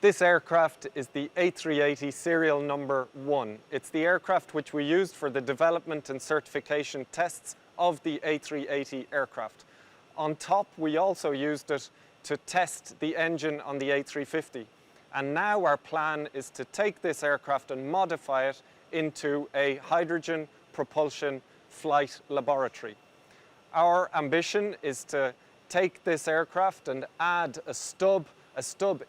This aircraft is the A380 serial number 1. It's the aircraft which we used for the development and certification tests of the A380 aircraft. On top, we also used it to test the engine on the A350. And now our plan is to take this aircraft and modify it into a hydrogen propulsion flight laboratory. Our ambition is to take this aircraft and add a stub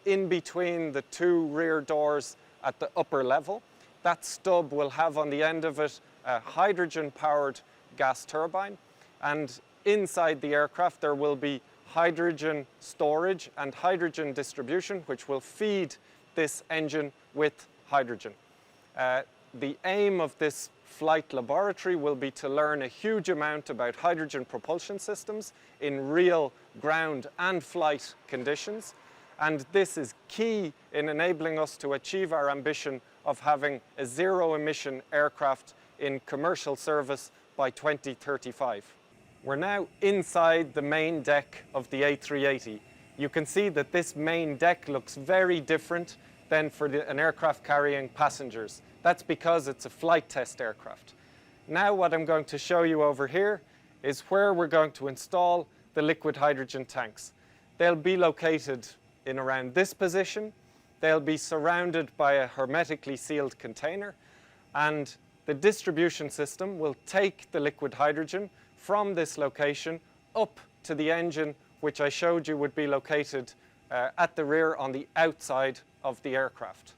in between the two rear doors at the upper level. That stub will have on the end of it a hydrogen-powered gas turbine, and inside the aircraft there will be hydrogen storage and hydrogen distribution, which will feed this engine with hydrogen. The aim of this flight laboratory will be to learn a huge amount about hydrogen propulsion systems in real ground and flight conditions. And this is key in enabling us to achieve our ambition of having a zero-emission aircraft in commercial service by 2035. We're now inside the main deck of the A380. You can see that this main deck looks very different than for an aircraft carrying passengers. That's because it's a flight test aircraft. Now what I'm going to show you over here is where we're going to install the liquid hydrogen tanks. They'll be located in around this position. They'll be surrounded by a hermetically sealed container, and the distribution system will take the liquid hydrogen from this location up to the engine, which I showed you would be located at the rear on the outside of the aircraft.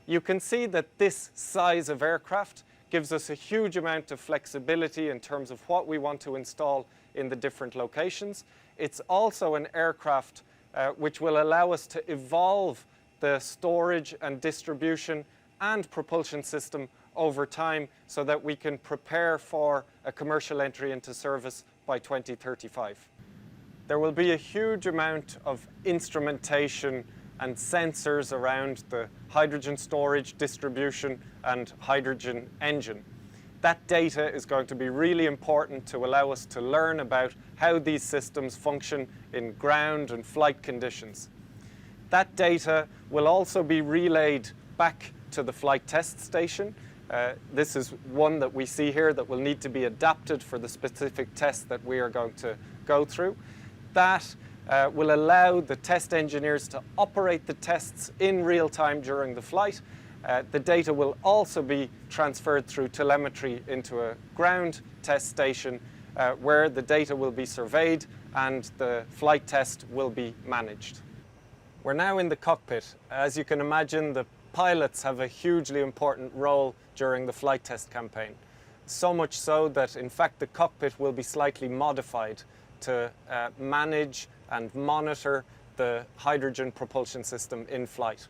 You can see that this size of aircraft gives us a huge amount of flexibility in terms of what we want to install in the different locations. It's also an aircraft which will allow us to evolve the storage and distribution and propulsion system over time so that we can prepare for a commercial entry into service by 2035. There will be a huge amount of instrumentation and sensors around the hydrogen storage, distribution, and hydrogen engine. That data is going to be really important to allow us to learn about how these systems function in ground and flight conditions. That data will also be relayed back to the flight test station. This is one that we see here that will need to be adapted for the specific test that we are going to go through. That will allow the test engineers to operate the tests in real time during the flight. The data will also be transferred through telemetry into a ground test station where the data will be surveyed and the flight test will be managed. We're now in the cockpit. As you can imagine, the pilots have a hugely important role during the flight test campaign. So much so that, in fact, the cockpit will be slightly modified to manage and monitor the hydrogen propulsion system in flight.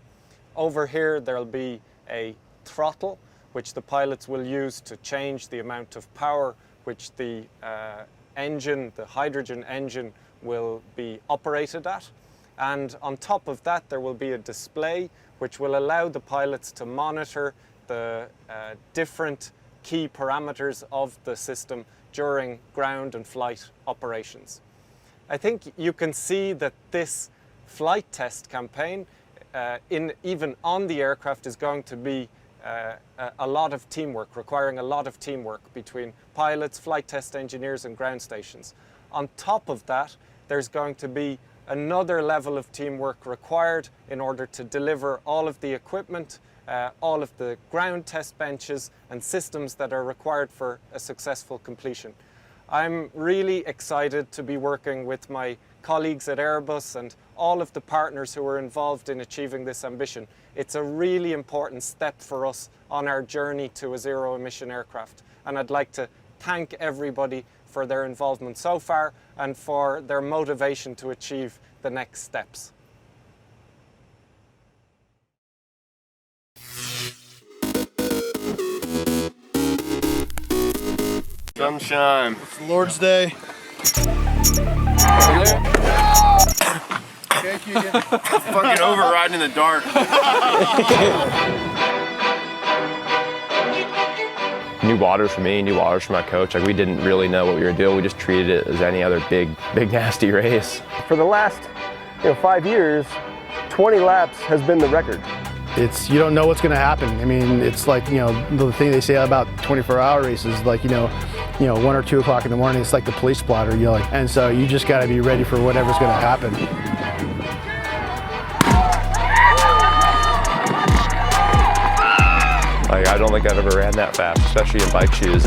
Over here, there'll be a throttle, which the pilots will use to change the amount of power which the engine, the hydrogen engine, will be operated at. And on top of that, there will be a display which will allow the pilots to monitor the different key parameters of the system during ground and flight operations. I think you can see that this flight test campaign, even on the aircraft, is going to be a lot of teamwork, requiring a lot of teamwork between pilots, flight test engineers, and ground stations. On top of that, there's going to be another level of teamwork required in order to deliver all of the equipment, all of the ground test benches and systems that are required for a successful completion. I'm really excited to be working with my colleagues at Airbus and all of the partners who are involved in achieving this ambition. It's a really important step for us on our journey to a zero-emission aircraft. And I'd like to thank everybody for their involvement so far and for their motivation to achieve the next steps. Sunshine. It's Lord's Day. Okay, Keegan. Fucking overriding in the dark. New waters for me, new waters for my coach. Like, we didn't really know what we were doing. We just treated it as any other big nasty race. For the last 5 years, 20 laps has been the record. You don't know what's going to happen. I mean, it's like, you know, the thing they say about 24-hour races, like, you know, 1 or 2 o'clock in the morning, it's like the police blotter, you know, like, and so you just got to be ready for whatever's going to happen. Like, I don't think I've ever ran that fast, especially in bike shoes.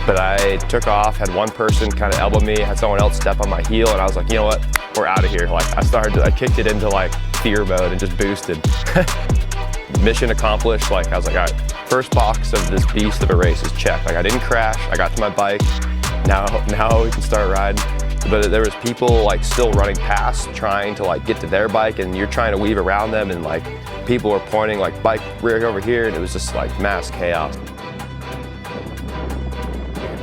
But I took off, had one person kind of elbow me, had someone else step on my heel, and I was like, you know what, we're out of here. Like, I kicked it into like fear mode and just boosted. Mission accomplished. Like, I was like, all right, first box of this beast of a race is checked. Like, I didn't crash, I got to my bike, now we can start riding. But there was people like still running past, trying to like get to their bike, and you're trying to weave around them, and like people were pointing like bike rear over here, and it was just like mass chaos.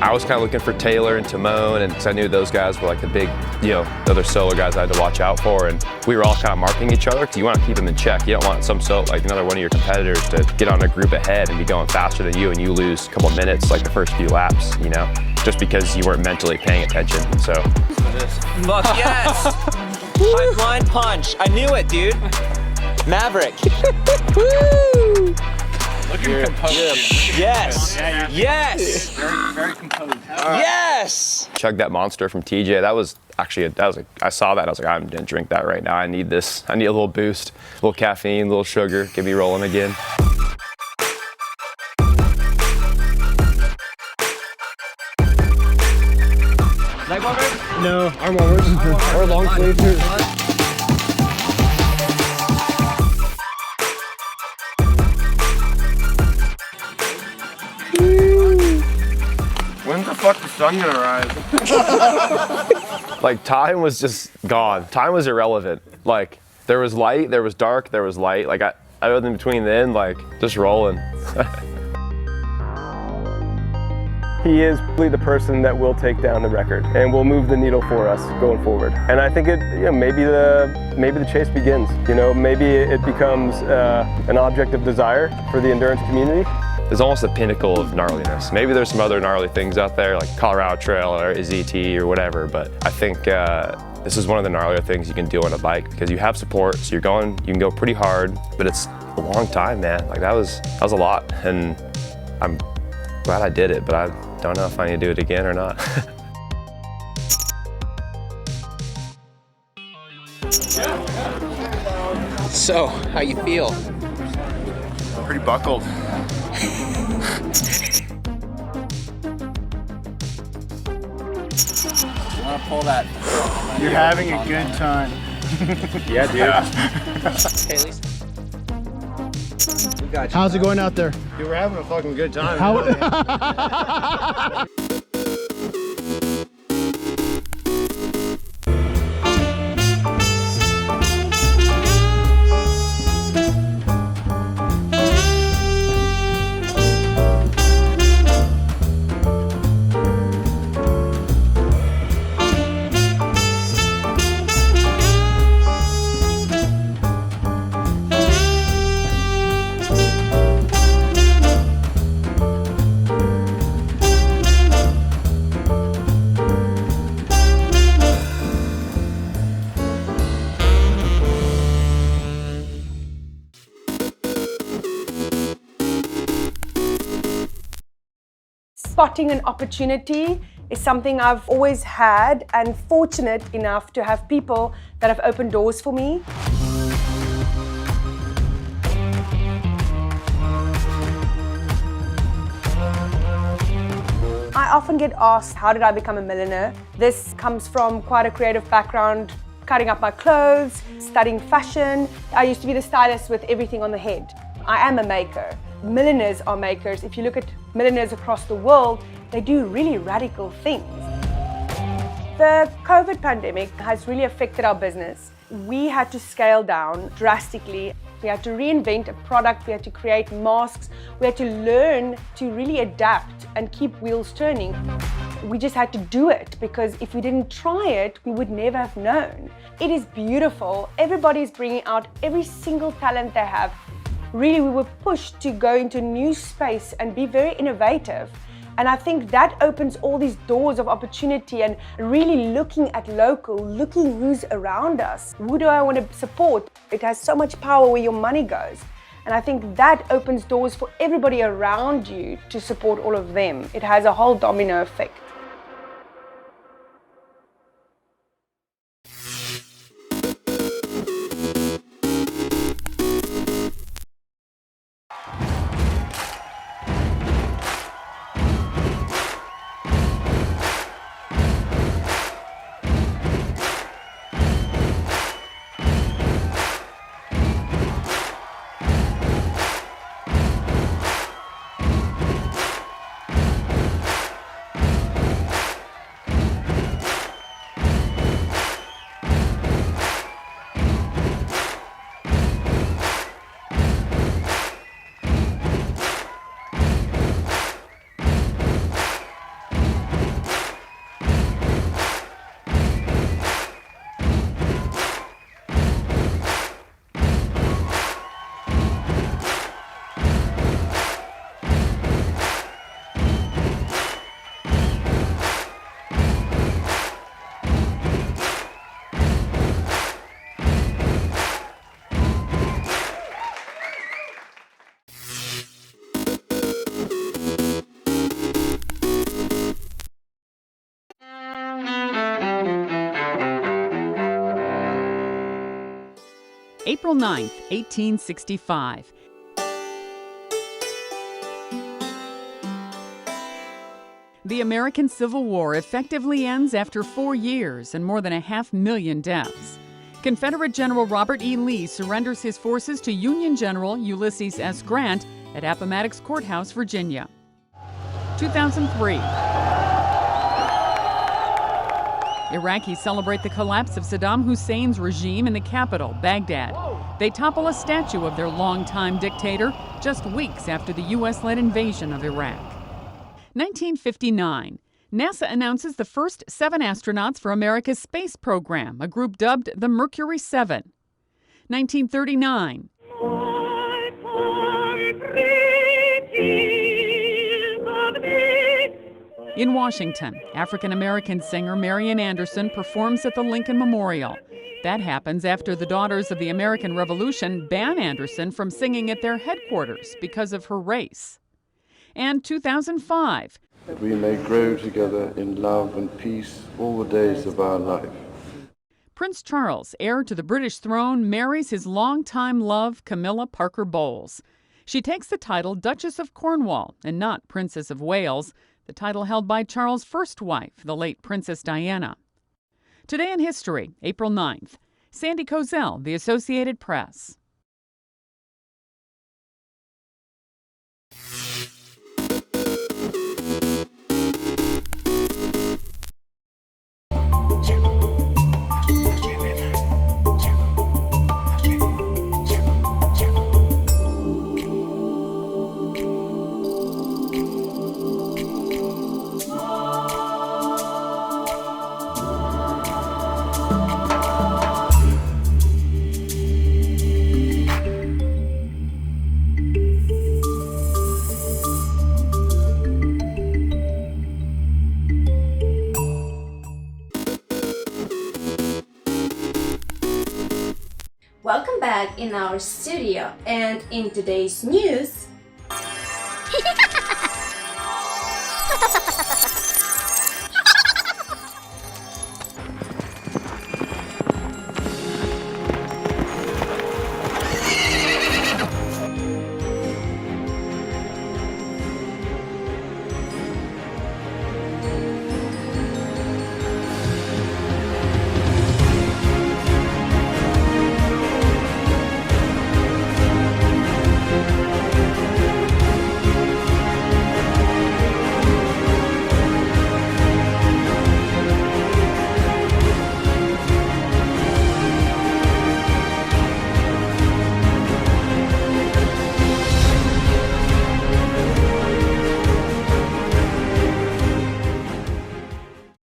I was kind of looking for Taylor and Timone, and because I knew those guys were like the big, you know, the other solo guys I had to watch out for, and we were all kind of marking each other because you want to keep them in check. You don't want like another one of your competitors to get on a group ahead and be going faster than you, and you lose a couple minutes like the first few laps, you know, just because you weren't mentally paying attention. So. Fuck yes! My blind punch. I knew it, dude. Maverick. Woo! Looking composed. Yes. Yeah, yes. very composed. Yes. Chugged that monster from TJ. That was actually, I saw that. I was like, I'm gonna drink that right now. I need this. I need a little boost, a little caffeine, a little sugar. Get me rolling again. Leg warmers? No, arm warmers or long sleeves. When's the fuck the sun gonna rise? Like, time was just gone. Time was irrelevant. Like, there was light, there was dark, there was light. Like, I was in between then, like, just rolling. He is really the person that will take down the record and will move the needle for us going forward. And I think maybe the chase begins. You know, maybe it becomes an object of desire for the endurance community. It's almost the pinnacle of gnarliness. Maybe there's some other gnarly things out there, like Colorado Trail or ZT or whatever, but I think this is one of the gnarlier things you can do on a bike because you have support, so you can go pretty hard, but it's a long time, man. Like, that was a lot, and I'm glad I did it, but I don't know if I need to do it again or not. So, how you feel? Pretty buckled. You want to pull that? You're having a good time. Yeah, dude. Hey, Lisa. We got you. How's it going out there? Dude, we're having a fucking good time. Spotting an opportunity is something I've always had, and fortunate enough to have people that have opened doors for me. I often get asked, how did I become a milliner? This comes from quite a creative background, cutting up my clothes, studying fashion. I used to be the stylist with everything on the head. I am a maker. Milliners are makers. If you look at milliners across the world, they do really radical things. The COVID pandemic has really affected our business. We had to scale down drastically. We had to reinvent a product, we had to create masks, we had to learn to really adapt and keep wheels turning. We just had to do it because if we didn't try it, we would never have known. It is beautiful. Everybody's bringing out every single talent they have. Really, we were pushed to go into a new space and be very innovative. And I think that opens all these doors of opportunity and really looking at local, looking who's around us. Who do I want to support? It has so much power where your money goes. And I think that opens doors for everybody around you to support all of them. It has a whole domino effect. April 9th, 1865. The American Civil War effectively ends after 4 years and more than 500,000 deaths. Confederate General Robert E. Lee surrenders his forces to Union General Ulysses S. Grant at Appomattox Courthouse, Virginia. 2003. Iraqis celebrate the collapse of Saddam Hussein's regime in the capital, Baghdad. They topple a statue of their longtime dictator just weeks after the U.S.-led invasion of Iraq. 1959. NASA announces the first 7 astronauts for America's space program, a group dubbed the Mercury 7. 1939. In Washington, African-American singer Marian Anderson performs at the Lincoln Memorial. That happens after the Daughters of the American Revolution ban Anderson from singing at their headquarters because of her race. And 2005. That we may grow together in love and peace all the days of our life. Prince Charles, heir to the British throne, marries his longtime love, Camilla Parker Bowles. She takes the title Duchess of Cornwall and not Princess of Wales, the title held by Charles' first wife, the late Princess Diana. Today in history, April 9th. Sandy Kozel, The Associated Press. Welcome back in our studio, and in today's news,